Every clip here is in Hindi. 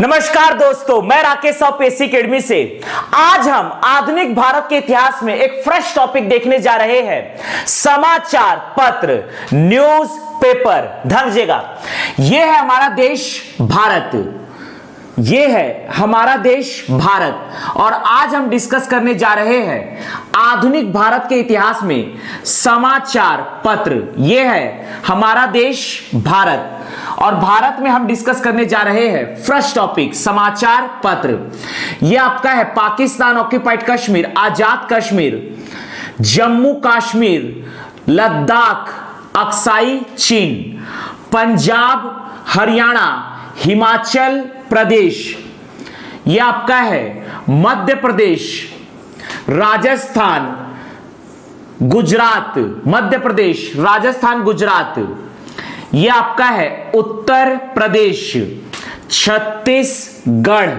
नमस्कार दोस्तों, मैं राकेश ऑफ एसी अकेडमी से। आज हम आधुनिक भारत के इतिहास में एक फ्रेश टॉपिक देखने जा रहे हैं। समाचार पत्र, न्यूज पेपर। ध्यान दीजिएगा, यह है हमारा देश भारत। ये है हमारा देश भारत और आज हम डिस्कस करने जा रहे हैं आधुनिक भारत के इतिहास में समाचार पत्र। ये है हमारा देश भारत और भारत में हम डिस्कस करने जा रहे हैं फर्स्ट टॉपिक समाचार पत्र। ये आपका है पाकिस्तान ऑक्यूपाइड कश्मीर, आजाद कश्मीर, जम्मू कश्मीर, लद्दाख, अक्साई चीन, पंजाब, हरियाणा, हिमाचल प्रदेश, यह आपका है मध्य प्रदेश, राजस्थान, गुजरात, मध्य प्रदेश, राजस्थान, गुजरात, यह आपका है उत्तर प्रदेश, छत्तीसगढ़,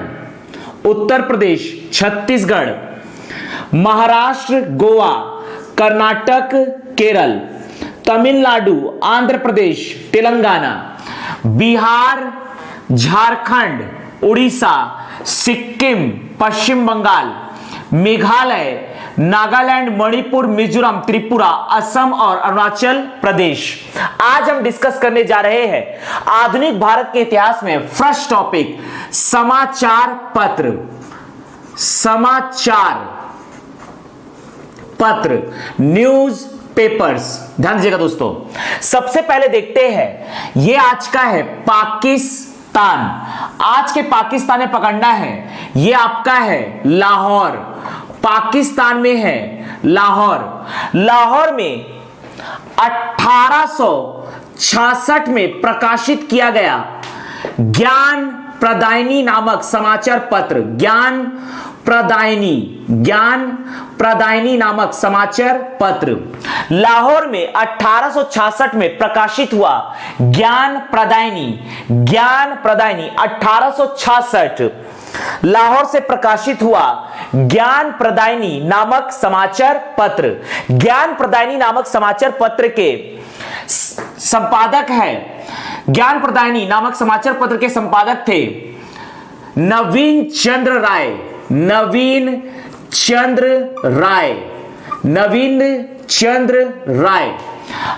उत्तर प्रदेश, छत्तीसगढ़, महाराष्ट्र, गोवा, कर्नाटक, केरल, तमिलनाडु, आंध्र प्रदेश, तेलंगाना, बिहार, झारखंड, उड़ीसा, सिक्किम, पश्चिम बंगाल, मेघालय, नागालैंड, मणिपुर, मिजोरम, त्रिपुरा, असम और अरुणाचल प्रदेश। आज हम डिस्कस करने जा रहे हैं आधुनिक भारत के इतिहास में फर्स्ट टॉपिक समाचार पत्र। समाचार पत्र, न्यूज पेपर्स। ध्यान दीजिएगा दोस्तों, सबसे पहले देखते हैं ये आज का है पाकिस्तान। आज के पाकिस्तान में पकड़ना है, ये आपका है लाहौर, पाकिस्तान में है लाहौर। लाहौर में 1866 में प्रकाशित किया गया ज्ञान प्रदायिनी नामक समाचार पत्र। ज्ञान प्रदायिनी नामक समाचार पत्र लाहौर में 1866 में प्रकाशित हुआ। ज्ञान प्रदायिनी 1866 लाहौर से प्रकाशित हुआ ज्ञान प्रदायिनी नामक समाचार पत्र। ज्ञान प्रदायिनी नामक समाचार पत्र के संपादक है, ज्ञान प्रदायिनी नामक समाचार पत्र के संपादक थे नवीन चंद्र राय।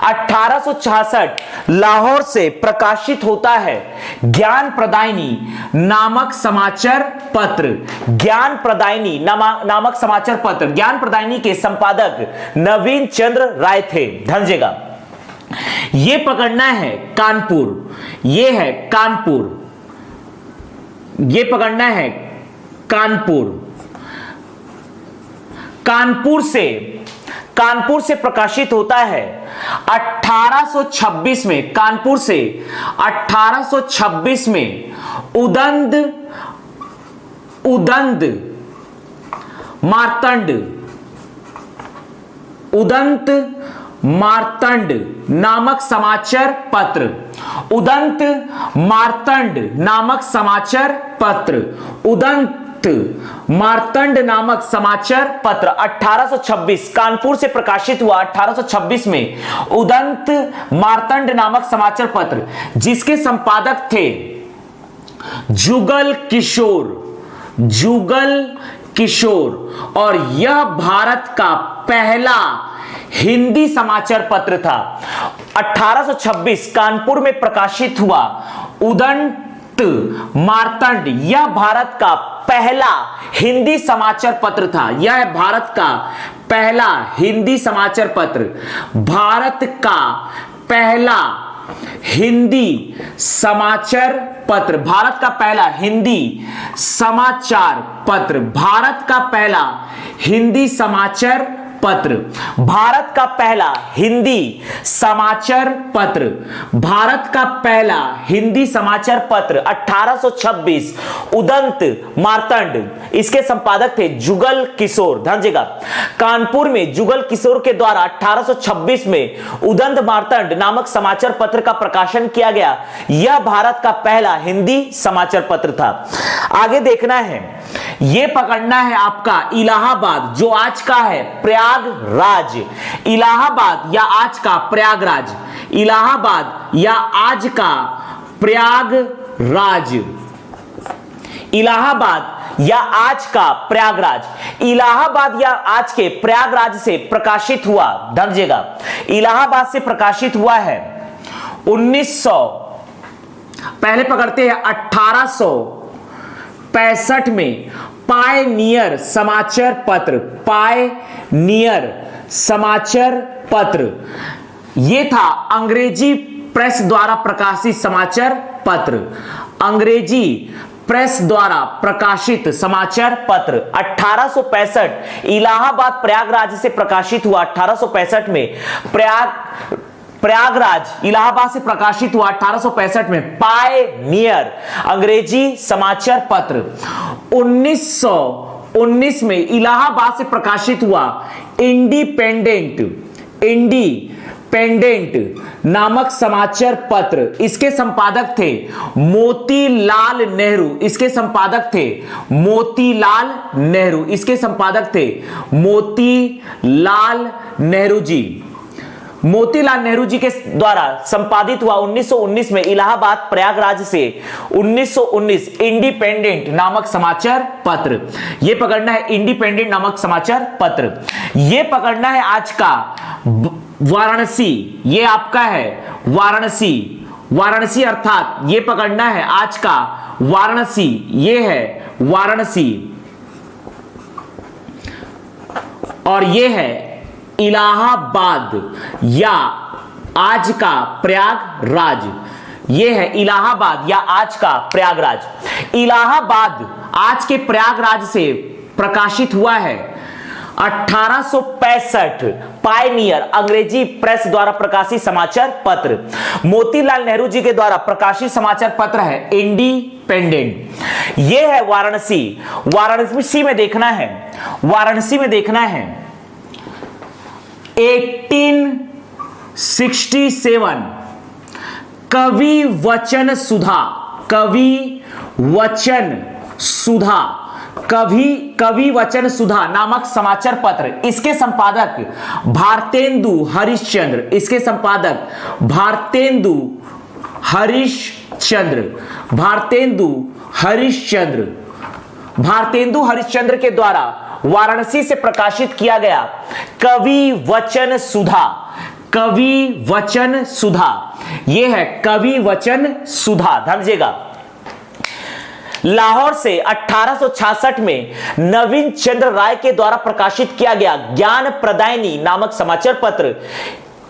1866 लाहौर से प्रकाशित होता है ज्ञान प्रदायिनी नामक समाचार पत्र। ज्ञान प्रदायिनी नामक समाचार पत्र, ज्ञान प्रदायिनी के संपादक नवीन चंद्र राय थे। ध्यान दीजिएगा, ये पकड़ना है कानपुर, ये है कानपुर, ये पकड़ना है कानपुर। कानपुर से प्रकाशित होता है 1826 में। कानपुर से 1826 में उदंत मार्तंड नामक समाचार पत्र। उदंत मार्तंड नामक समाचार पत्र, उदंत मार्तंड नामक समाचार पत्र 1826 कानपुर से प्रकाशित हुआ। 1826 में उदंत मार्तंड नामक समाचार पत्र, जिसके संपादक थे जुगल किशोर और यह भारत का पहला हिंदी समाचार पत्र था। 1826 कानपुर में प्रकाशित हुआ उदंत मार्तंड, यह भारत का पहला हिंदी समाचार पत्र था। यह भारत का पहला हिंदी समाचार पत्र, भारत का पहला हिंदी समाचार पत्र, भारत का पहला हिंदी समाचार पत्र, भारत का पहला हिंदी समाचार पत्र, भारत का पहला हिंदी समाचार पत्र, भारत का पहला हिंदी समाचार पत्र 1826 उदंत मार्तंड, इसके संपादक थे जुगल किशोर। ध्यान दीजिएगा, कानपुर में जुगल किशोर के द्वारा 1826 में उदंत मार्तंड नामक समाचार पत्र का प्रकाशन किया गया। यह भारत का पहला हिंदी समाचार पत्र था। आगे देखना है, यह पकड़ना है आपका इलाहाबाद, जो आज का है प्रयागराज। इलाहाबाद या आज का प्रयागराज, इलाहाबाद या आज का प्रयागराज, इलाहाबाद या आज का प्रयागराज। इलाहाबाद या आज के प्रयागराज से प्रकाशित हुआ, समझिएगा, इलाहाबाद से प्रकाशित हुआ है 1900, पहले पकड़ते हैं 1865 में पायनियर समाचार पत्र, पायनियर समाचार पत्र, यह था अंग्रेजी प्रेस द्वारा प्रकाशित समाचार पत्र, अंग्रेजी प्रेस द्वारा प्रकाशित समाचार पत्र। 1865 इलाहाबाद प्रयागराज से प्रकाशित हुआ, 1865 में प्रयागराज इलाहाबाद से प्रकाशित हुआ 1865 में पायनियर अंग्रेजी समाचार पत्र। 1919 में इलाहाबाद से प्रकाशित हुआ इंडिपेंडेंट नामक समाचार पत्र। इसके संपादक थे मोतीलाल नेहरू, इसके संपादक थे मोतीलाल नेहरू, इसके संपादक थे मोतीलाल नेहरू जी। मोतीलाल नेहरू जी के द्वारा संपादित हुआ 1919 में इलाहाबाद प्रयागराज से 1919 इंडिपेंडेंट नामक समाचार पत्र। यह पकड़ना है इंडिपेंडेंट नामक समाचार पत्र। यह पकड़ना है आज का वाराणसी, ये आपका है वाराणसी, वाराणसी अर्थात ये पकड़ना है आज का वाराणसी, ये है वाराणसी और ये है इलाहाबाद या आज का प्रयागराज, ये है इलाहाबाद या आज का प्रयागराज। इलाहाबाद आज के प्रयागराज से प्रकाशित हुआ है 1865 पायनियर अंग्रेजी प्रेस द्वारा प्रकाशित समाचार पत्र। मोतीलाल नेहरू जी के द्वारा प्रकाशित समाचार पत्र है इंडिपेंडेंट। यह है वाराणसी। वाराणसी में देखना है, वाराणसी में देखना है 1867 कवि वचन सुधा, कवि वचन सुधा, कवि वचन सुधा नामक समाचार पत्र। इसके संपादक भारतेंदु हरिश्चंद्र, इसके संपादक भारतेंदु हरिश्चंद्र, भारतेंदु हरिश्चंद्र, भारतेंदु हरिश्चंद्र के द्वारा वाराणसी से प्रकाशित किया गया कवि वचन सुधा, कवि वचन सुधा, यह है कवि वचन सुधा, समझिएगा। लाहौर से 1866 में नवीन चंद्र राय के द्वारा प्रकाशित किया गया ज्ञान प्रदायिनी नामक समाचार पत्र।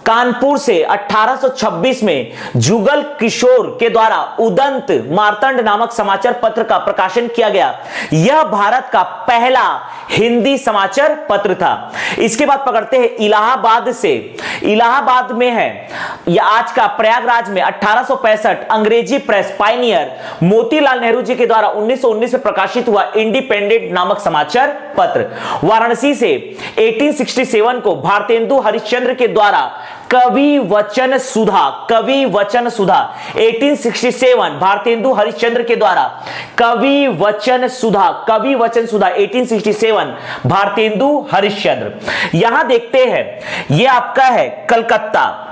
कानपुर से 1826 में जुगल किशोर के द्वारा उदंत मार्तंड नामक समाचार पत्र का प्रकाशन किया गया। यह भारत का पहला हिंदी समाचार पत्र था। इसके बाद पकड़ते हैं इलाहाबाद से। इलाहाबाद में है या आज का प्रयागराज में 1865 अंग्रेजी प्रेस पायनियर मोतीलाल नेहरू जी के द्वारा 1919 में प्रकाशित हुआ इंडिपेंडेंट नामक समाचार पत्र। वाराणसी से 1867 को भारतेंदु हरिश्चंद्र के द्वारा कवि वचन सुधा, कवि वचन सुधा 1867 भारतेंदु हरिश्चंद्र के द्वारा कवि वचन सुधा, कवि वचन सुधा 1867 भारतेंदु हरिश्चंद्र। यहां देखते हैं यह आपका है कलकत्ता,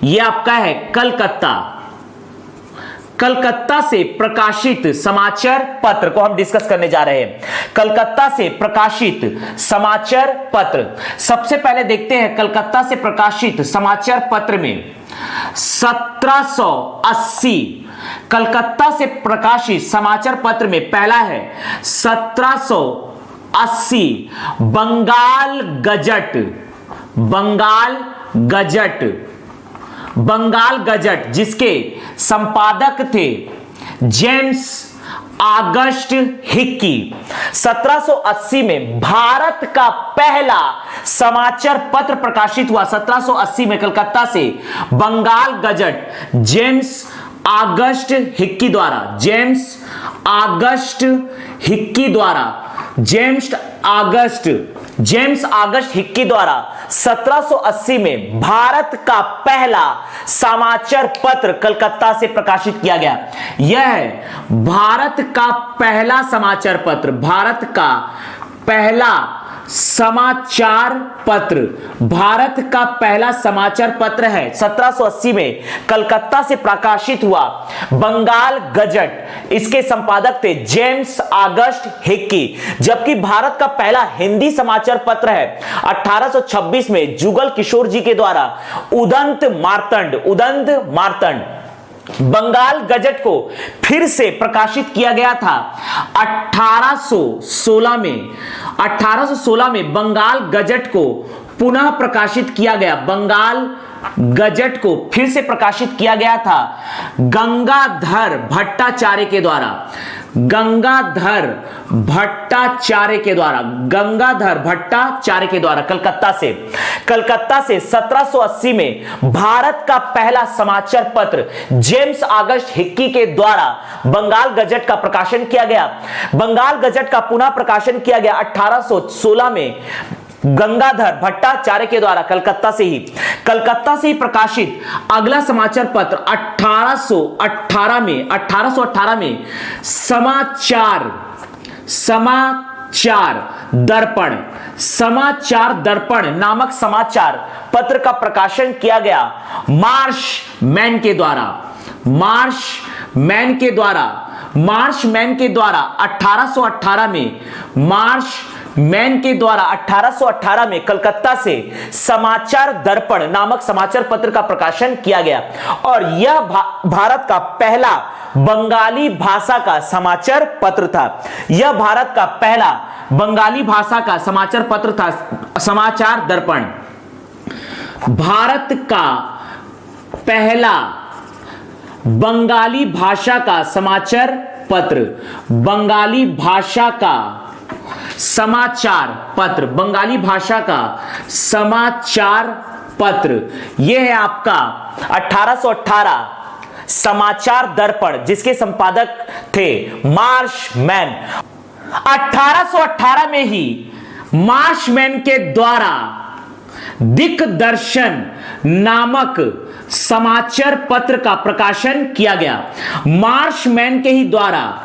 यह आपका है कलकत्ता। कलकत्ता से प्रकाशित समाचार पत्र को हम डिस्कस करने जा रहे हैं। कलकत्ता से प्रकाशित समाचार पत्र, सबसे पहले देखते हैं कलकत्ता से प्रकाशित समाचार पत्र में 1780 कलकत्ता से प्रकाशित समाचार पत्र में पहला है 1780 Bengal Gazette, Bengal Gazette, Bengal Gazette जिसके संपादक थे जेम्स ऑगस्ट हिक्की। 1780 में भारत का पहला समाचार पत्र प्रकाशित हुआ 1780 में कलकत्ता से Bengal Gazette James Augustus Hicky द्वारा, जेम्स ऑगस्ट हिक्की द्वारा, जेम्स ऑगस्ट हिक्की द्वारा 1780 में भारत का पहला समाचार पत्र कलकत्ता से प्रकाशित किया गया। यह है भारत का पहला समाचार पत्र, भारत का पहला समाचार पत्र, भारत का पहला समाचार पत्र है। 1780 में कलकत्ता से प्रकाशित हुआ बंगाल गजट, इसके संपादक थे जेम्स ऑगस्ट हिक्की। जबकि भारत का पहला हिंदी समाचार पत्र है 1826 में जुगल किशोर जी के द्वारा उदंत मार्तंड बंगाल गजट को फिर से प्रकाशित किया गया था 1816 में बंगाल गजट को पुनः प्रकाशित किया गया। बंगाल गजट को फिर से प्रकाशित किया गया था गंगाधर भट्टाचार्य के द्वारा। गंगाधर भट्टाचार्य के द्वारा कलकत्ता से 1780 में भारत का पहला समाचार पत्र जेम्स ऑगस्ट हिक्की के द्वारा बंगाल गजट का प्रकाशन किया गया। बंगाल गजट का पुनः प्रकाशन किया गया 1816 में गंगाधर भट्टाचार्य के द्वारा कलकत्ता से ही प्रकाशित अगला समाचार पत्र 1818 में समाचार दर्पण नामक समाचार पत्र का प्रकाशन किया गया मार्शमैन के द्वारा 1818 में कलकत्ता से समाचार दर्पण नामक समाचार पत्र का प्रकाशन किया गया और यह भारत का पहला बंगाली भाषा का समाचार पत्र था। यह भारत का पहला बंगाली भाषा का समाचार पत्र था समाचार दर्पण। भारत का पहला बंगाली भाषा का समाचार पत्र, बंगाली भाषा का समाचार पत्र यह है आपका 1818 समाचार दर्पण, जिसके संपादक थे मार्शमैन। 1818 में ही मार्शमैन के द्वारा दिक्दर्शन नामक समाचार पत्र का प्रकाशन किया गया। मार्शमैन के ही द्वारा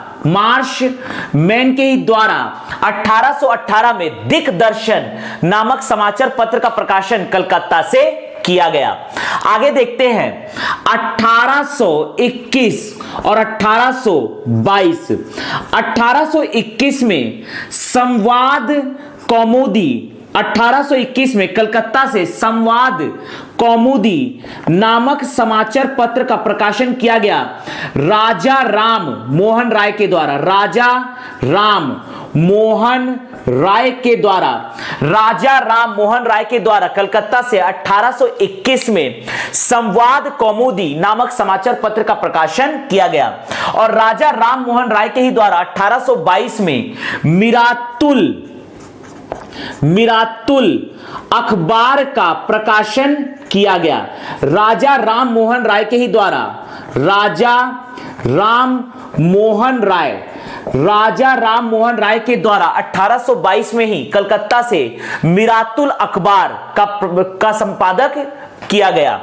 1818 में दिक्दर्शन नामक समाचार पत्र का प्रकाशन कलकत्ता से किया गया। आगे देखते हैं 1821 और 1822। 1821 में संवाद कौमुदी, 1821 में कलकत्ता से संवाद कौमुदी नामक समाचार पत्र का प्रकाशन किया गया राजा राम मोहन राय के द्वारा। राजा राम मोहन राय के द्वारा कलकत्ता से 1821 में संवाद कौमुदी नामक समाचार पत्र का प्रकाशन किया गया और राजा राम मोहन राय के ही द्वारा 1822 में मिरातुल अखबार का प्रकाशन किया गया। राजा राम मोहन राय के ही द्वारा 1822 में ही कलकत्ता से मिरातुल अखबार का संपादक किया गया।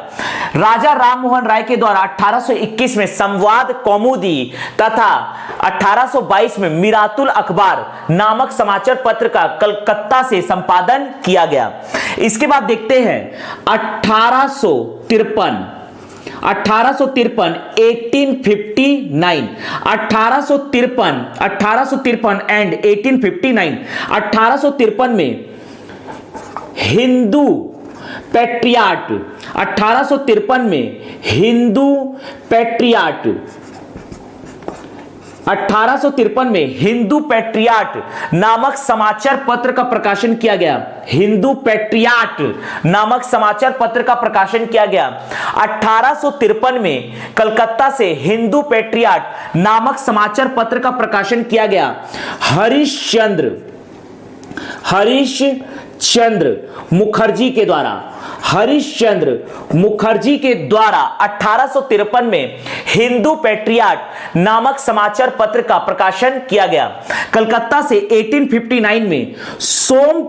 राजा राम मोहन राय के द्वारा 1821 में संवाद कौमुदी तथा 1822 में मिरातुल अखबार नामक समाचार पत्र का कलकत्ता से संपादन किया गया। इसके बाद देखते हैं 1853 एंड 1859। 1853 में हिंदू पैट्रियट, 1853 में हिंदू पैट्रियट नामक समाचार पत्र का प्रकाशन किया गया। हिंदू पैट्रियट नामक समाचार पत्र का प्रकाशन किया गया। 1853 में कलकत्ता से हिंदू पैट्रियट नामक समाचार पत्र का प्रकाशन किया गया हरिश्चंद्र मुखर्जी के द्वारा 1853 में हिंदू पैट्रियट नामक समाचार पत्र का प्रकाशन किया गया। कलकत्ता से 1859 में सोम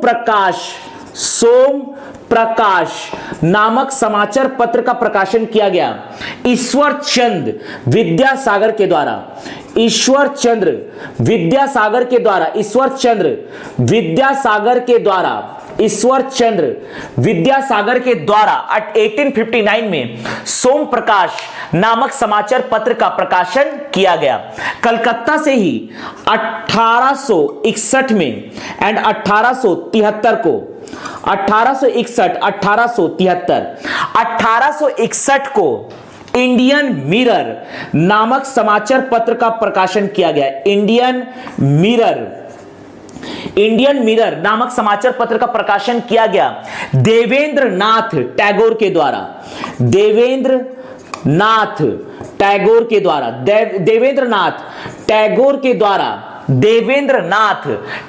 प्रकाश नामक समाचार पत्र का प्रकाशन किया गया ईश्वर चंद विद्यासागर के द्वारा। ईश्वर चंद्र विद्यासागर के द्वारा 1859 में सोम प्रकाश नामक समाचार पत्र का प्रकाशन किया गया। कलकत्ता से ही 1861 में एंड 1861 को इंडियन मिरर नामक समाचार पत्र का प्रकाशन किया गया। इंडियन मिरर नामक समाचार पत्र का प्रकाशन किया गया देवेंद्र नाथ टैगोर के द्वारा। देवेंद्रनाथ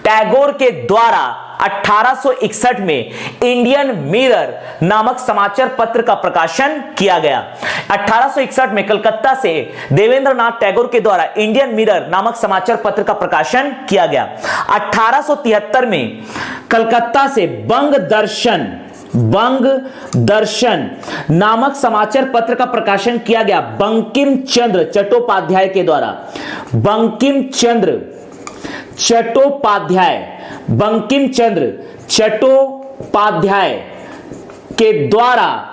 टैगोर के द्वारा 1861 में इंडियन मिरर नामक समाचार पत्र का प्रकाशन किया गया। 1861 में कलकत्ता से देवेंद्रनाथ टैगोर के द्वारा इंडियन मिरर नामक समाचार पत्र का प्रकाशन किया गया। 1873 में कलकत्ता से बंग दर्शन नामक समाचार पत्र का प्रकाशन किया गया बंकिम चंद्र चट्टोपाध्याय के द्वारा। बंकिम चंद्र चट्टोपाध्याय के द्वारा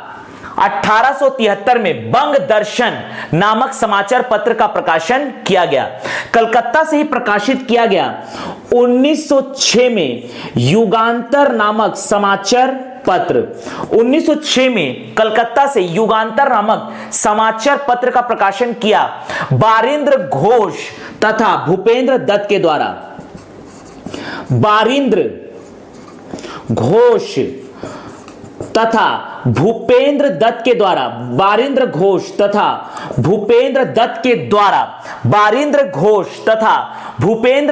1873 में बंग दर्शन नामक समाचार पत्र का प्रकाशन किया गया। कलकत्ता से ही प्रकाशित किया गया 1906 में युगांतर नामक समाचार पत्र। 1906 में कलकत्ता से युगांतर नामक समाचार पत्र का प्रकाशन किया बारिंद्र घोष तथा भूपेंद्र दत्त के द्वारा। बारिंद्र घोष तथा भूपेंद्र दत्त के द्वारा। बारिंद्र घोष तथा भूपेंद्र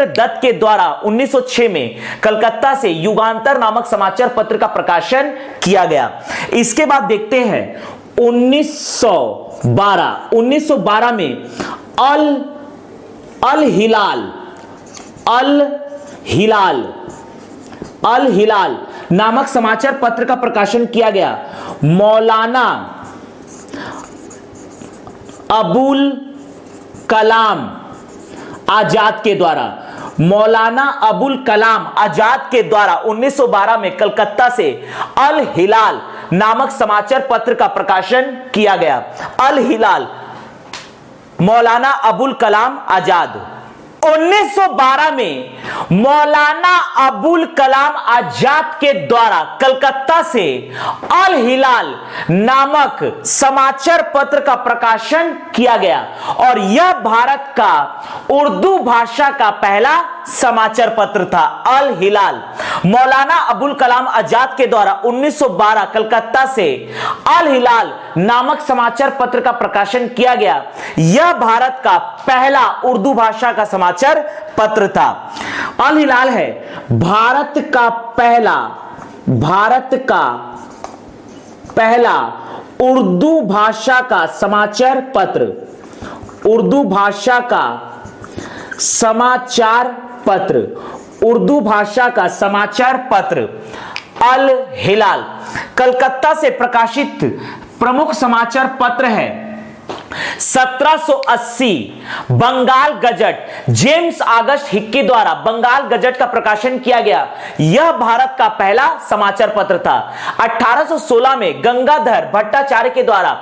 दत्त के द्वारा 1906 में कलकत्ता से युगांतर नामक समाचार पत्र का प्रकाशन किया गया। इसके बाद देखते हैं 1912 में अल हिलाल नामक समाचार पत्र का प्रकाशन किया गया मौलाना अबुल कलाम आजाद के द्वारा। मौलाना अबुल कलाम आजाद के द्वारा 1912 में कलकत्ता से अल हिलाल नामक समाचार पत्र का प्रकाशन किया गया। अल हिलाल, मौलाना अबुल कलाम आजाद। 1912 में मौलाना अबुल कलाम आजाद के द्वारा कलकत्ता से अल हिलाल नामक समाचार पत्र का प्रकाशन किया गया और यह भारत का उर्दू भाषा का पहला समाचार पत्र था। अल हिलाल मौलाना अबुल कलाम आजाद के द्वारा 1912 कलकत्ता से अल हिलाल नामक समाचार पत्र का प्रकाशन किया गया। यह भारत का पहला उर्दू भाषा का समाचार पत्र था। अल हिलाल है भारत का पहला उर्दू भाषा का समाचार पत्र। उर्दू भाषा का समाचार पत्र अल हिलाल कलकत्ता से प्रकाशित प्रमुख समाचार पत्र है। 1780 Bengal Gazette, James Augustus Hicky द्वारा बंगाल गजट का प्रकाशन किया गया। यह भारत का पहला समाचार पत्र था। 1816 में गंगाधर भट्टाचार्य के द्वारा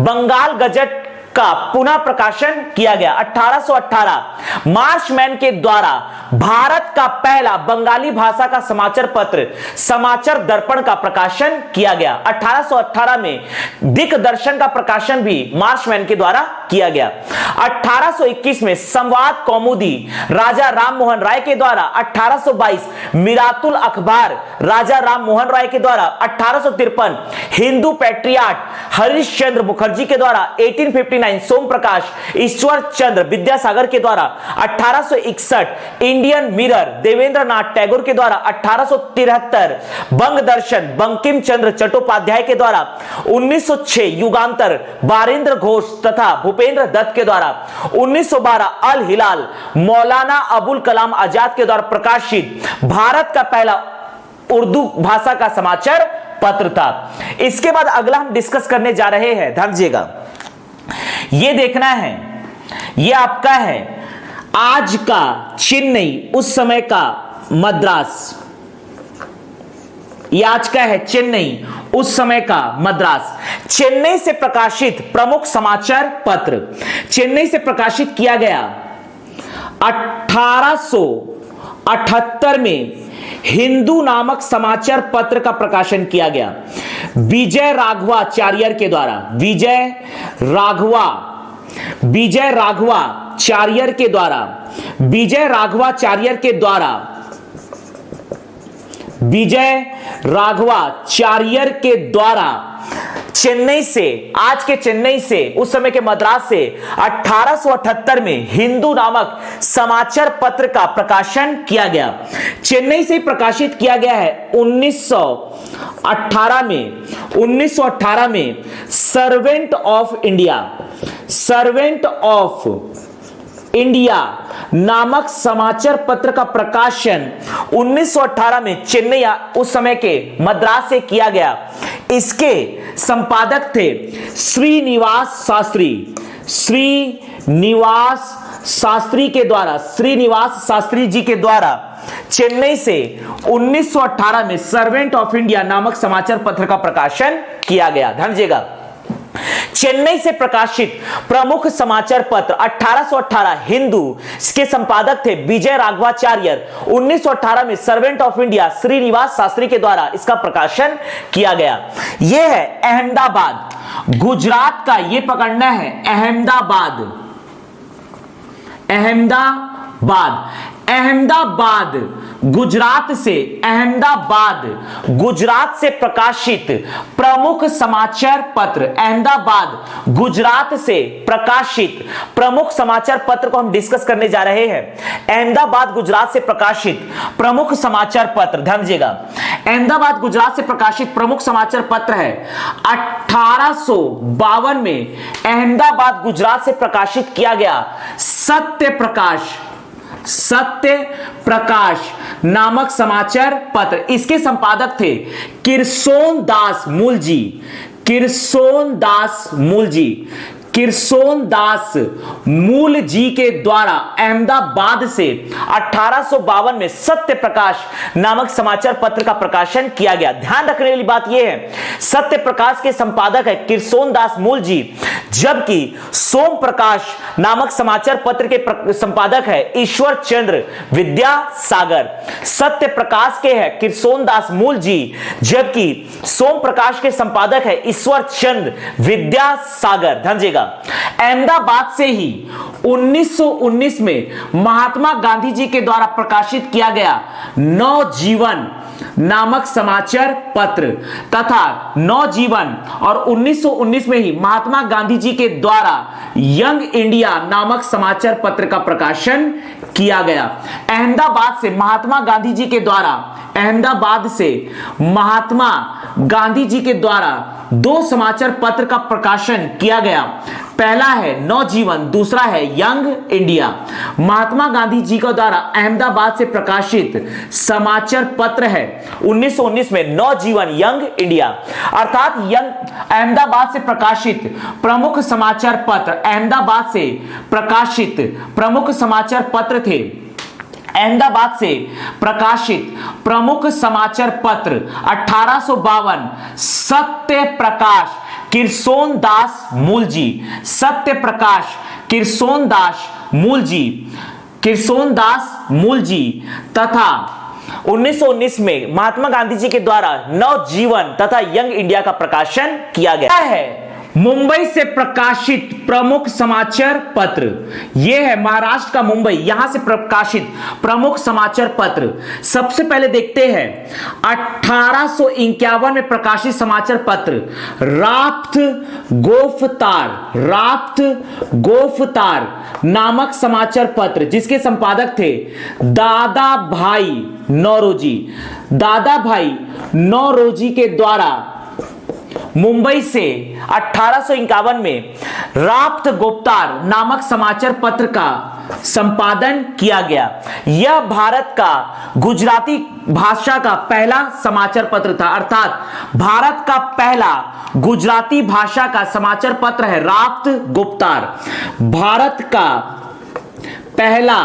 बंगाल गजट का पुनः प्रकाशन किया गया। 1818 मार्शमैन के द्वारा भारत का पहला बंगाली भाषा का समाचार पत्र समाचार दर्पण का प्रकाशन किया गया। 1818 में दिक्दर्शन का प्रकाशन भी मार्शमैन के द्वारा किया गया। 1821 में संवाद कौमुदी राजा राम मोहन राय के द्वारा। 1822 मिरातुल अखबार राजा राम मोहन राय के द्वारा। 1853 हिंदू पैट्रियाट हरीश चंद्र मुखर्जी के द्वारा। 1859 सोम प्रकाश ईश्वर चंद्र विद्यासागर के द्वारा। 1861 इंडियन मिरर देवेंद्रनाथ टैगोर के द्वारा। 1873 बंग दर्शन बंकिम चंद्र चट्टोपाध्याय के द्वारा। 1906 युगांतर बारिंद्र घोष तथा भूपेंद्र दत्त के द्वारा। 1912 अल हिलाल मौलाना अबुल कलाम आजाद के द्वारा प्रकाशित भारत का पहला उर्दू भाषा का समाचार पत्र था। इसके बाद अगला हम डिस्कस करने जा रहे हैं, ध्यान दीजिएगा, ये देखना है, ये आपका है आज का चेन्नई, उस समय का मद्रास। ये आज का है चेन्नई, उस समय का मद्रास। चेन्नई से प्रकाशित प्रमुख समाचार पत्र, चेन्नई से प्रकाशित किया गया 1878 में हिंदू नामक समाचार पत्र का प्रकाशन किया गया विजय राघवाचार्य के द्वारा। विजय राघवाचार्य के द्वारा, विजय राघवाचार्य के द्वारा, विजय राघवाचार्य के द्वारा चेन्नई से, आज के चेन्नई से, उस समय के मद्रास से 1878 में हिंदू नामक समाचार पत्र का प्रकाशन किया गया। चेन्नई से प्रकाशित किया गया है 1918 में। 1918 में सर्वेंट ऑफ इंडिया नामक समाचार पत्र का प्रकाशन 1918 में चेन्नई, उस समय के मद्रास से किया गया। इसके संपादक थे श्रीनिवास शास्त्री जी के द्वारा चेन्नई से 1918 में सर्वेंट ऑफ इंडिया नामक समाचार पत्र का प्रकाशन किया गया। ध्यान दीजिएगा, चेन्नई से प्रकाशित प्रमुख समाचार पत्र 1818 हिंदू के संपादक थे विजय राघवाचार्य। 1918 में Servant of India Srinivasa Shastri के द्वारा इसका प्रकाशन किया गया। यह है अहमदाबाद, गुजरात का, यह पकड़ना है अहमदाबाद गुजरात से प्रकाशित प्रमुख समाचार पत्र। अहमदाबाद गुजरात से प्रकाशित प्रमुख समाचार पत्र को हम डिस्कस करने जा रहे हैं। अहमदाबाद गुजरात से प्रकाशित प्रमुख समाचार पत्र, ध्यान दीजिएगा, अहमदाबाद गुजरात से प्रकाशित प्रमुख समाचार पत्र है 1852 में अहमदाबाद गुजरात से प्रकाशित किया गया सत्य प्रकाश नामक समाचार पत्र। इसके संपादक थे किरसोन दास मूल जी के द्वारा अहमदाबाद से 1852 में सत्य प्रकाश नामक समाचार पत्र का प्रकाशन किया गया। ध्यान रखने वाली बात यह है, सत्य प्रकाश के संपादक है किरसोन दास मूल जी, जबकि सोम प्रकाश नामक समाचार पत्र के संपादक है ईश्वर चंद्र विद्यासागर। सत्य प्रकाश के है किरसोन दास मूल जी, जबकि सोम प्रकाश के संपादक है ईश्वर चंद्र विद्यासागर। ध्यान दीजिएगा, अहमदाबाद से ही 1919 में महात्मा गांधी जी के द्वारा प्रकाशित किया गया नवजीवन नामक समाचार पत्र तथा नवजीवन, और 1919 में ही महात्मा गांधी जी के द्वारा यंग इंडिया नामक समाचार पत्र का प्रकाशन किया गया। अहमदाबाद से महात्मा गांधी जी के द्वारा, अहमदाबाद से महात्मा गांधी जी के द्वारा दो समाचार पत्र का प्रकाशन किया गया। पहला है नवजीवन, दूसरा है यंग इंडिया। महात्मा गांधी जी के द्वारा अहमदाबाद से प्रकाशित समाचार पत्र है 1919 में नवजीवन यंग इंडिया, अर्थात अहमदाबाद से प्रकाशित प्रमुख समाचार पत्र, अहमदाबाद से प्रकाशित प्रमुख समाचार पत्र थे। अहमदाबाद से प्रकाशित प्रमुख समाचार पत्र 1852 सत्य प्रकाश किरसोन दास मूल जी, सत्य प्रकाश किरसोन दास मूल जी तथा 1919 में महात्मा गांधी जी के द्वारा नवजीवन तथा यंग इंडिया का प्रकाशन किया गया है। मुंबई से प्रकाशित प्रमुख समाचार पत्र, यह है महाराष्ट्र का मुंबई, यहां से प्रकाशित प्रमुख समाचार पत्र। सबसे पहले देखते हैं 1851 में प्रकाशित समाचार पत्र राफ्त गोफ्तार नामक समाचार पत्र, जिसके संपादक थे दादा भाई नौरोजी के द्वारा मुंबई से 1851 में राफ्त गोफ्तार नामक समाचार पत्र का संपादन किया गया। यह भारत का गुजराती भाषा का पहला समाचार पत्र था, अर्थात भारत का पहला गुजराती भाषा का समाचार पत्र है राफ्त गोफ्तार। भारत का पहला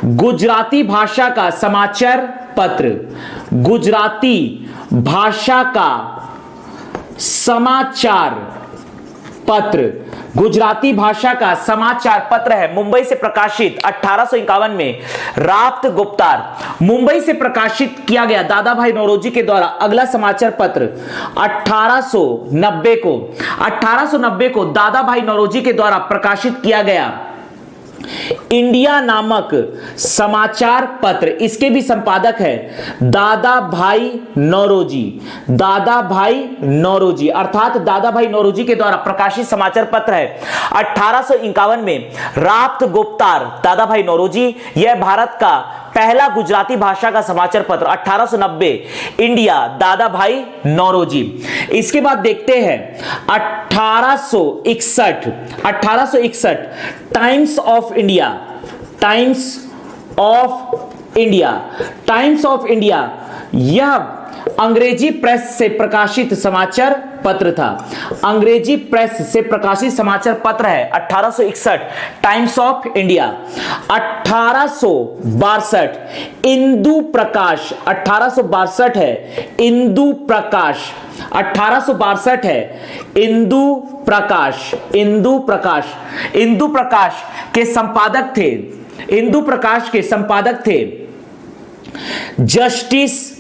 गुजराती भाषा का समाचार पत्र, गुजराती भाषा का समाचार पत्र, गुजराती भाषा का समाचार पत्र है मुंबई से प्रकाशित 1851 में राप्त गुप्तार। मुंबई से प्रकाशित किया गया दादा भाई नौरोजी के द्वारा अगला समाचार पत्र 1890 को दादा भाई नौरोजी के द्वारा प्रकाशित किया गया इंडिया नामक समाचार पत्र। इसके भी संपादक है दादा भाई नौरोजी, दादा भाई नौरोजी, अर्थात दादा भाई नौरोजी के द्वारा प्रकाशित समाचार पत्र है 1851 में राप्त गुप्तार दादा भाई नौरोजी। यह भारत का पहला गुजराती भाषा का समाचार पत्र 1890 इंडिया दादा भाई नौरोजी। इसके बाद देखते हैं 1861 times of India, times of India यह अंग्रेजी प्रेस से प्रकाशित समाचार पत्र था, अंग्रेजी प्रेस से प्रकाशित समाचार पत्र है 1861 times of India. 1862 Indu Prakash, 1862 है इंदु प्रकाश, 1862 है इंदु प्रकाश, इंदु प्रकाश के संपादक थे, इंदु प्रकाश के संपादक थे जस्टिस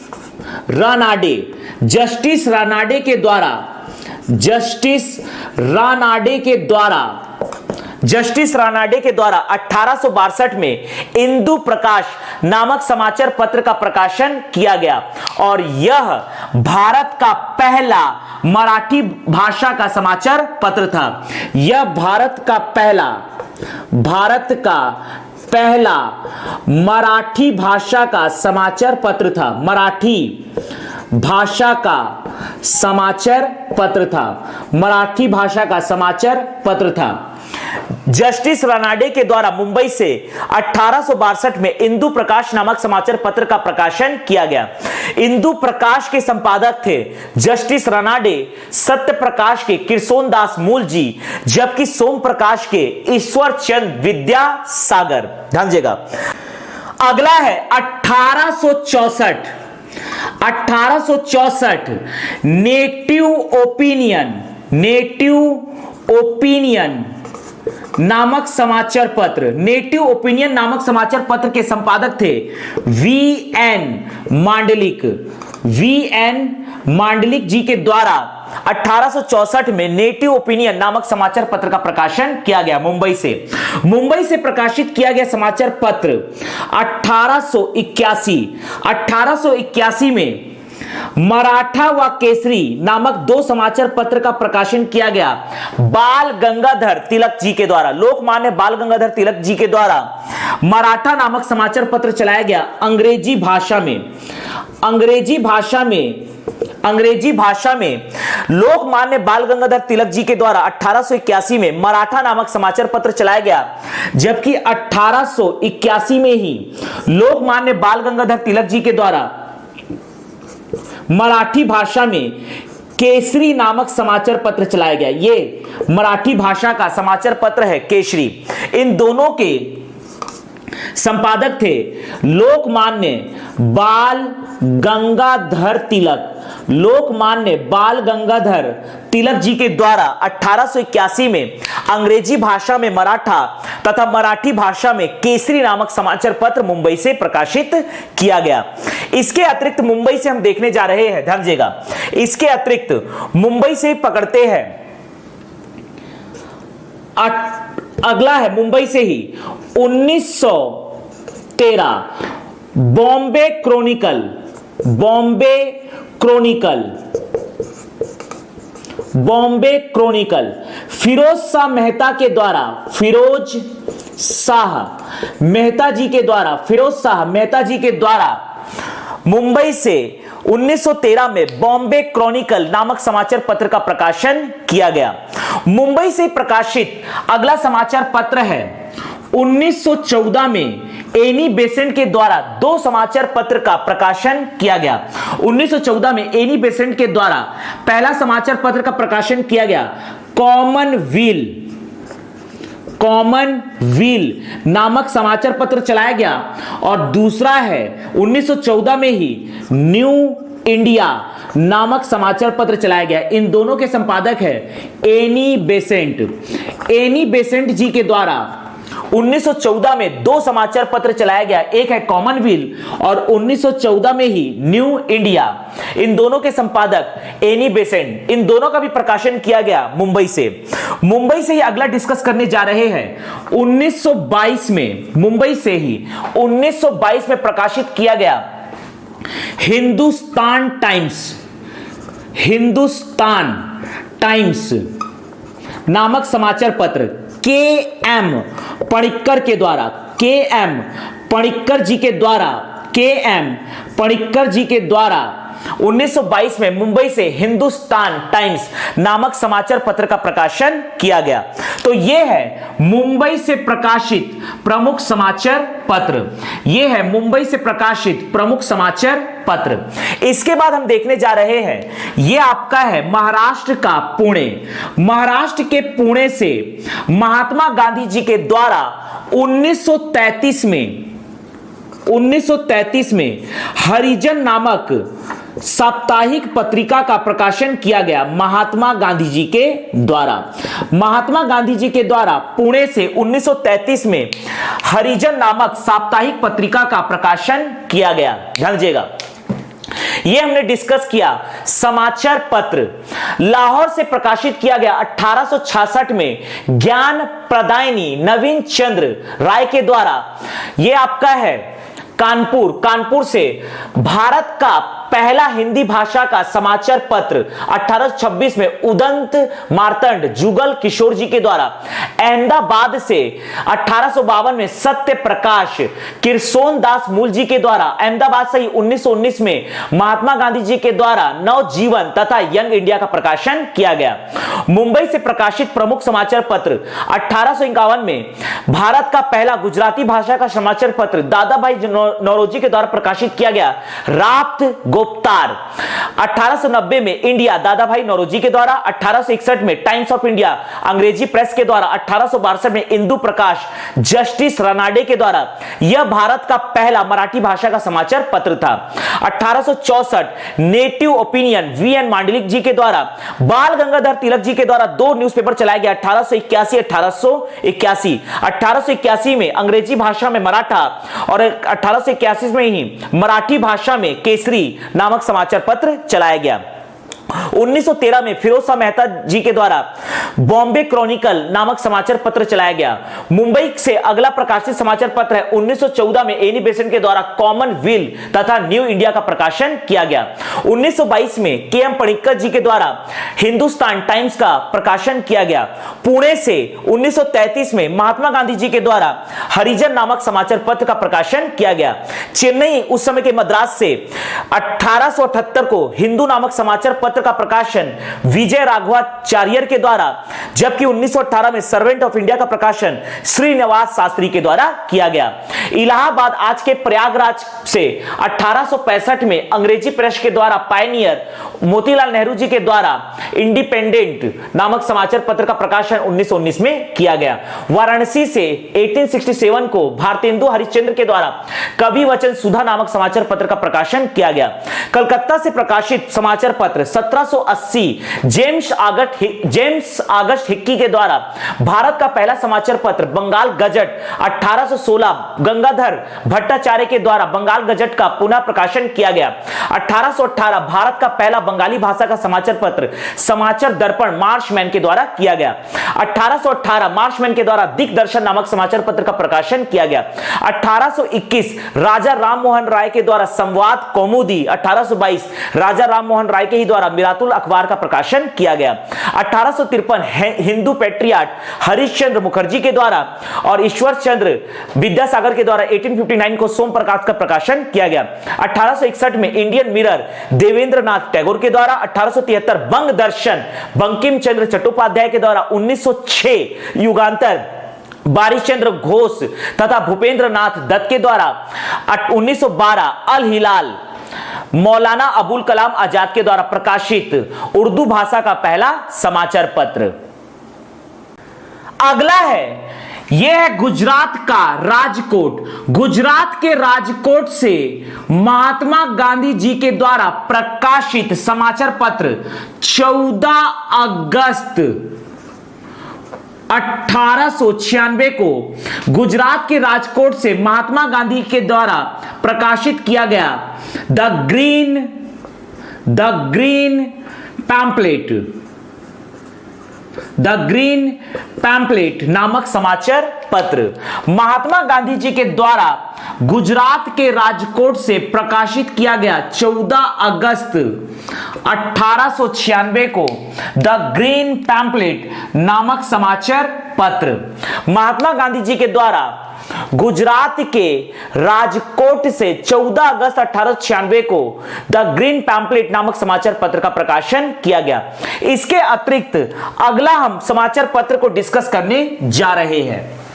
रानाडे। जस्टिस रानाडे के द्वारा 1862 में इंदु प्रकाश नामक समाचार पत्र का प्रकाशन किया गया और यह भारत का पहला मराठी भाषा का समाचार पत्र था। यह भारत का पहला मराठी भाषा का समाचार पत्र था, मराठी भाषा का समाचार पत्र था। जस्टिस रानाडे के द्वारा मुंबई से 1862 में इंदु प्रकाश नामक समाचार पत्र का प्रकाशन किया गया। इंदु प्रकाश के संपादक थे जस्टिस रानाडे, सत्य प्रकाश के किरसोनदास मूल जी, जबकि सोम प्रकाश के ईश्वर चंद विद्यासागर। ध्यान दीजिएगा। अगला है 1864 नेटिव ओपिनियन नामक समाचार पत्र। नेटिव ओपिनियन नामक समाचार पत्र के संपादक थे वीएन मांडलिक जी के द्वारा 1864 में नेटिव ओपिनियन नामक समाचार पत्र का प्रकाशन किया गया मुंबई से प्रकाशित किया गया समाचार पत्र 1881 में मराठा व केसरी नामक दो समाचार पत्र का प्रकाशन किया गया बाल गंगाधर तिलक जी के द्वारा। लोकमान्य बाल गंगाधर तिलक जी के द्वारा मराठा नामक समाचार पत्र चलाया गया अंग्रेजी भाषा में लोकमान्य बाल गंगाधर तिलक जी के द्वारा 1881 में मराठा नामक समाचार पत्र चलाया गया, जबकि 1881 में ही लोकमान्य बाल गंगाधर तिलक जी के द्वारा मराठी भाषा में केसरी नामक समाचार पत्र चलाया गया। ये मराठी भाषा का समाचार पत्र है केसरी। इन दोनों के संपादक थे लोकमान्य बाल गंगाधर तिलक जी के द्वारा 1881 में अंग्रेजी भाषा में मराठा तथा मराठी भाषा में केसरी नामक समाचार पत्र मुंबई से प्रकाशित किया गया। इसके अतिरिक्त मुंबई से हम देखने जा रहे हैं, ध्यान दीजिएगा, इसके अतिरिक्त मुंबई से पकड़ते हैं। अगला है मुंबई से ही 1913 बॉम्बे क्रॉनिकल फिरोज शाह मेहता जी के द्वारा मुंबई से 1913 में बॉम्बे क्रॉनिकल नामक समाचार पत्र का प्रकाशन किया गया। मुंबई से प्रकाशित अगला समाचार पत्र है 1914 में एनी बेसेंट के द्वारा दो समाचार पत्र का प्रकाशन किया गया। 1914 में एनी बेसेंट के द्वारा पहला समाचार पत्र का प्रकाशन किया गया कॉमनवेल्थ नामक समाचार पत्र चलाया गया और दूसरा है 1914 में ही न्यू इंडिया नामक समाचार पत्र चलाया गया। इन दोनों के संपादक है एनी बेसेंट। एनी बेसेंट जी के द्वारा 1914 में दो समाचार पत्र चलाया गया, एक है कॉमनवेल्थ और 1914 में ही न्यू इंडिया। इन दोनों के संपादक एनी बेसेंट। इन दोनों का भी प्रकाशन किया गया मुंबई से। मुंबई से ही अगला डिस्कस करने जा रहे हैं 1922 में, मुंबई से ही 1922 में प्रकाशित किया गया हिंदुस्तान टाइम्स। हिंदुस्तान टाइम्स नामक समाचार पत्र के एम पणिक्कर के द्वारा, के एम पणिक्कर जी के द्वारा, के एम पणिक्कर जी के द्वारा 1922 में मुंबई से हिंदुस्तान टाइम्स नामक समाचार पत्र का प्रकाशन किया गया। तो यह है मुंबई से प्रकाशित प्रमुख समाचार पत्र। यह है मुंबई से प्रकाशित प्रमुख समाचार पत्र। इसके बाद हम देखने जा रहे हैं, यह आपका है महाराष्ट्र का पुणे। महाराष्ट्र के पुणे से महात्मा गांधी जी के द्वारा 1933 में हरिजन नामक साप्ताहिक पत्रिका का प्रकाशन किया गया महात्मा गांधी जी के द्वारा। महात्मा गांधी जी के द्वारा पुणे से 1933 में हरिजन नामक साप्ताहिक पत्रिका का प्रकाशन किया गया। ध्यान दीजिएगा, यह हमने डिस्कस किया। समाचार पत्र लाहौर से प्रकाशित किया गया 1866 में ज्ञान प्रदायनी नवीन चंद्र राय के द्वारा। यह आपका है कानपुर से भारत का पहला हिंदी भाषा का समाचार पत्र 1826 में उदंत मार्तंड जुगल किशोर जी के द्वारा। अहमदाबाद से 1852 में सत्य प्रकाश किरसोन दास मूल जी के द्वारा। अहमदाबाद से ही 1919 में महात्मा गांधी जी के द्वारा नवजीवन तथा यंग इंडिया का प्रकाशन किया गया। मुंबई से प्रकाशित प्रमुख समाचार पत्र 1851 में भारत का पहला गुजराती भाषा का समाचार पत्र दादा भाई नौरोजी के द्वारा प्रकाशित किया गया राप्त गोप्तार। 1890 में इंडिया दादा भाई नौरोजी के द्वारा। 1861 में टाइम्स ऑफ इंडिया अंग्रेजी प्रेस के द्वारा। 1862 में इंदु प्रकाश जस्टिस रानाडे के द्वारा। यह भारत का पहला मराठी भाषा का समाचार पत्र था। 1864 नेटिव ओपिनियन वी.एन. मांडलिक जी के द्वारा। बाल गंगाधर तिलक जी के द्वारा दो न्यूज़पेपर चलाया गया 1881 1881। 1881 में अंग्रेजी भाषा में मराठा और 1881 में ही मराठी भाषा में केसरी नामक समाचार पत्र चलाया गया। 1913 में फिरोज शाह मेहता जी के द्वारा बॉम्बे क्रॉनिकल नामक समाचार पत्र चलाया गया। मुंबई से अगला प्रकाशित समाचार पत्र है 1914 में एनी बेसेंट के द्वारा कॉमनवेल्थ तथा न्यू इंडिया का प्रकाशन किया गया। 1922 में के एम पणिक्कर जी के द्वारा हिंदुस्तान टाइम्स का प्रकाशन किया गया। पुणे से 1933 में महात्मा गांधी जी के द्वारा हरिजन नामक समाचार पत्र का प्रकाशन किया गया। चेन्नई उस समय के मद्रास से 1878 को हिंदू नामक समाचार पत्र का प्रकाशन विजय राघवाचार्य के द्वारा, जबकि 1918 में सर्वेंट ऑफ इंडिया का प्रकाशन श्रीनिवास शास्त्री के द्वारा किया गया। इलाहाबाद आज के प्रयागराज से 1865 में अंग्रेजी प्रेस के द्वारा पायनियर मोतीलाल नेहरू जी के द्वारा इंडिपेंडेंट नामक समाचार पत्र का प्रकाशन 1919 में किया गया। वाराणसी से 1867 को भारतेंदु हरिश्चंद्र के द्वारा कवि वचन सुधा नामक समाचार पत्र का प्रकाशन किया गया। कलकत्ता से प्रकाशित समाचार पत्र 1780 जेम्स आगस्ट हिक्की के द्वारा भारत का पहला समाचार पत्र बंगाल गजट 1816 गंगाधर भट्टाचार्य के द्वारा बंगाल गजट का पुनः प्रकाशन किया गया। 1818 भारत का पहला बंगाली भाषा का समाचार पत्र समाचार दर्पण मार्शमैन के द्वारा किया गया। 1818 मार्शमैन के द्वारा दिग्दर्शन नामक समाचार पत्र का प्रकाशन किया गया। 1821 राजा राम मोहन राय के द्वारा संवाद कौमुदी। 1822 राजा राम मोहन राय के ही द्वारा मिरातुल अखबार का प्रकाशन किया गया। 1853 हिंदू पेट्रियाट हरिश्चंद्र मुखर्जी के द्वारा और ईश्वर चंद्र विद्यासागर के द्वारा 1859 को सोम प्रकाश का प्रकाशन किया गया। 1861 में इंडियन मिरर देवेंद्र नाथ टैगोर के द्वारा। 1873 बंग दर्शन बंकिम चंद्र चट्टोपाध्याय के द्वारा। 1906 युगांतर बारिशचंद्र घोष तथा भूपेंद्र नाथ दत्त के द्वारा। 1912 अल हिलाल मौलाना अबुल कलाम आजाद के द्वारा प्रकाशित उर्दू भाषा का पहला समाचार पत्र। अगला है यह है गुजरात का राजकोट। गुजरात के राजकोट से महात्मा गांधी जी के द्वारा प्रकाशित समाचार पत्र 14 अगस्त 1896 को गुजरात के राजकोट से महात्मा गांधी के द्वारा प्रकाशित किया गया द ग्रीन पैम्पलेट नामक समाचार पत्र महात्मा गांधी जी के द्वारा गुजरात के राजकोट से प्रकाशित किया गया 14 अगस्त 1896 को द ग्रीन पैम्पलेट नामक समाचार पत्र महात्मा गांधी जी के द्वारा गुजरात के राजकोट से 14 अगस्त 1896 को द ग्रीन पैम्पलेट नामक समाचार पत्र का प्रकाशन किया गया। इसके अतिरिक्त अगला हम समाचार पत्र को डिस्कस करने जा रहे हैं।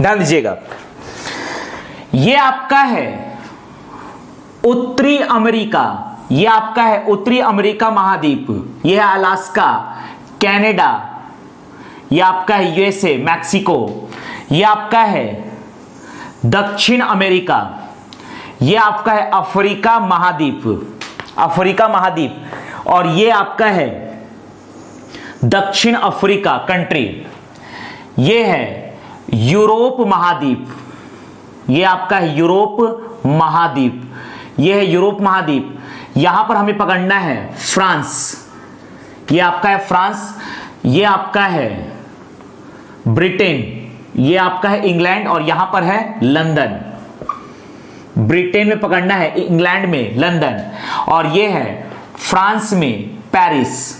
ध्यान दीजिएगा, यह आपका है उत्तरी अमेरिका, यह आपका है उत्तरी अमेरिका महाद्वीप, यह है अलास्का, कनाडा, यह आपका है यूएसए, मैक्सिको, यह आपका है दक्षिण अमेरिका, यह आपका है अफ्रीका महाद्वीप, और यह आपका है दक्षिण अफ्रीका कंट्री, यह है यूरोप महाद्वीप, यह आपका है यूरोप महाद्वीप, यह है यूरोप महाद्वीप। यहां पर हमें पकड़ना है फ्रांस, यह आपका है फ्रांस, यह आपका है ब्रिटेन, यह आपका है इंग्लैंड, और यहां पर है लंदन। ब्रिटेन में पकड़ना है, इंग्लैंड में लंदन, और यह है फ्रांस में पेरिस।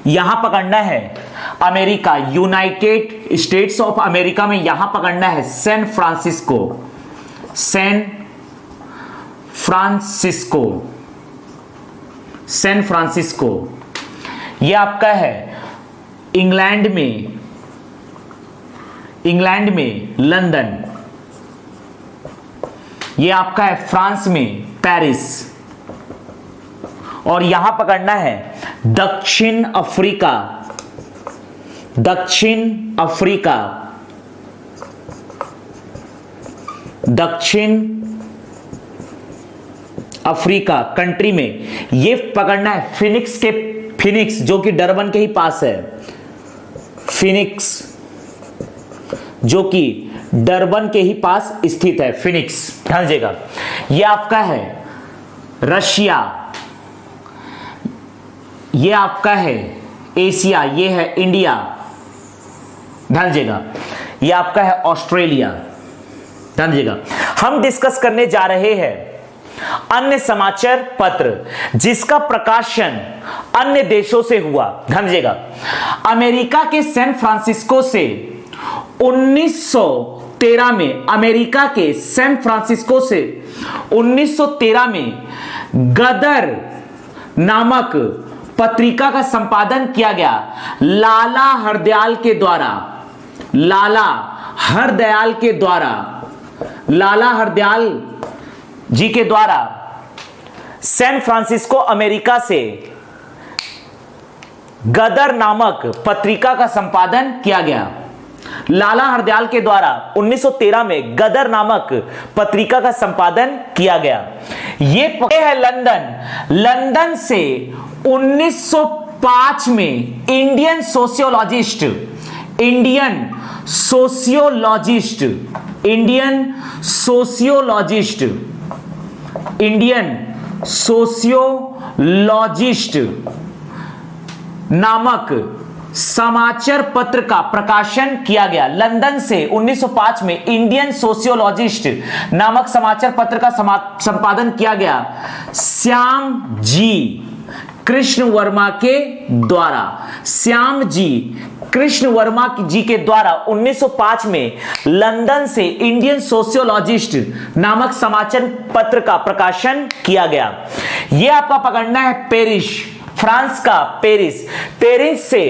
यहां पकड़ना है America, United states of America में यहां पकड़ना है सैन फ्रांसिस्को। यह आपका है इंग्लैंड में लंदन, यह आपका है फ्रांस में पेरिस, और यहां पकड़ना है दक्षिण अफ्रीका कंट्री में यह पकड़ना है फिनिक्स जो कि डरबन के ही पास है, फिनिक्स जो कि डरबन के ही पास स्थित है, फिनिक्स। ध्यान दीजिएगा, यह आपका है रशिया, यह आपका है एशिया, यह है इंडिया। ध्यान दीजिएगा, यह आपका है ऑस्ट्रेलिया। ध्यान दीजिएगा, हम डिस्कस करने जा रहे हैं अन्य समाचार पत्र जिसका प्रकाशन अन्य देशों से हुआ। ध्यान दीजिएगा, अमेरिका के सैन फ्रांसिस्को से 1913 में, अमेरिका के सैन फ्रांसिस्को से 1913 में गदर नामक पत्रिका का संपादन किया गया लाला हरदयाल जी के द्वारा सैन फ्रांसिस्को अमेरिका से गदर नामक पत्रिका का संपादन किया गया। लाला हरदयाल के द्वारा 1913 में गदर नामक पत्रिका का संपादन किया गया। यह है लंदन से 1905 में इंडियन सोशियोलॉजिस्ट नामक समाचार पत्र का प्रकाशन किया गया। लंदन से 1905 में इंडियन सोशियोलॉजिस्ट नामक समाचार पत्र का संपादन किया गया श्याम जी कृष्ण वर्मा के द्वारा, श्याम जी कृष्ण वर्मा जी के द्वारा 1905 में लंदन से इंडियन सोशियोलॉजिस्ट नामक समाचार पत्र का प्रकाशन किया गया। यह आपका पकड़ना है पेरिस, फ्रांस का पेरिस। पेरिस से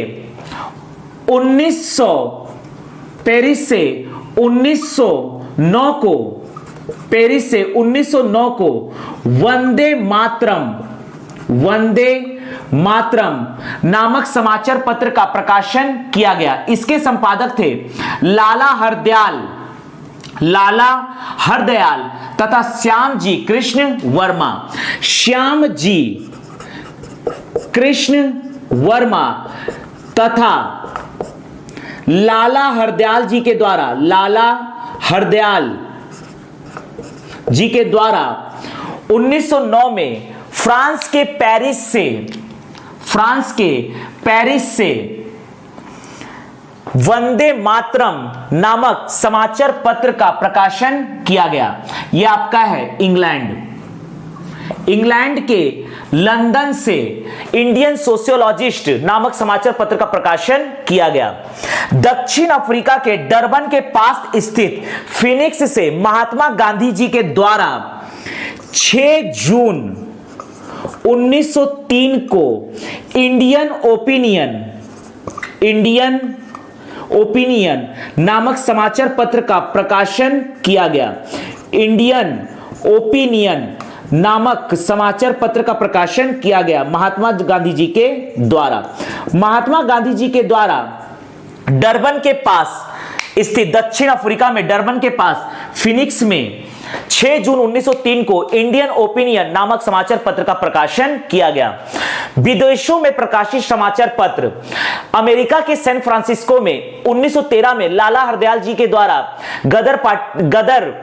1909 को वंदे मातरम नामक समाचार पत्र का प्रकाशन किया गया। इसके संपादक थे लाला हरदयाल तथा श्याम जी कृष्ण वर्मा। श्याम जी कृष्ण वर्मा तथा लाला हरदयाल जी के द्वारा 1909 में फ्रांस के पेरिस से वंदे मातरम नामक समाचार पत्र का प्रकाशन किया गया। यह आपका है इंग्लैंड के लंदन से इंडियन सोशियोलॉजिस्ट नामक समाचार पत्र का प्रकाशन किया गया। दक्षिण अफ्रीका के डरबन के पास स्थित फिनिक्स से महात्मा गांधी जी के द्वारा 6 जून 1903 को इंडियन ओपिनियन नामक समाचार पत्र का प्रकाशन किया गया। इंडियन ओपिनियन नामक समाचार पत्र का प्रकाशन किया गया महात्मा गांधी जी के द्वारा। महात्मा गांधी जी के द्वारा डरबन के पास स्थित दक्षिण अफ्रीका में डरबन के पास फिनिक्स में 6 जून 1903 को इंडियन ओपिनियन नामक समाचार पत्र का प्रकाशन किया गया। विदेशों में प्रकाशित समाचार पत्र अमेरिका के सैन फ्रांसिस्को में 1913 में लाला हरदयाल जी के द्वारा गदर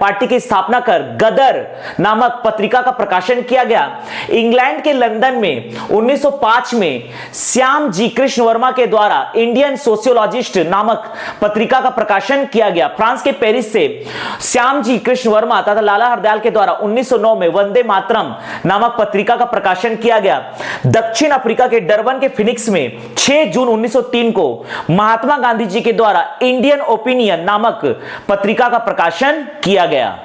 पार्टी की स्थापना कर गदर नामक पत्रिका का प्रकाशन किया गया। इंग्लैंड के लंदन में 1905 में श्याम जी कृष्ण वर्मा के द्वारा इंडियन सोशियोलॉजिस्ट नामक पत्रिका का प्रकाशन किया गया। फ्रांस के पेरिस से श्याम जी कृष्ण वर्मा तथा लाला हरदयाल के द्वारा 1909 में वंदे मातरम नामक पत्रिका का प्रकाशन किया गया। दक्षिण अफ्रीका के डरबन के फिनिक्स में 6 जून 1903 को महात्मा गांधी जी के द्वारा इंडियन ओपिनियन नामक पत्रिका का प्रकाशन किया गया।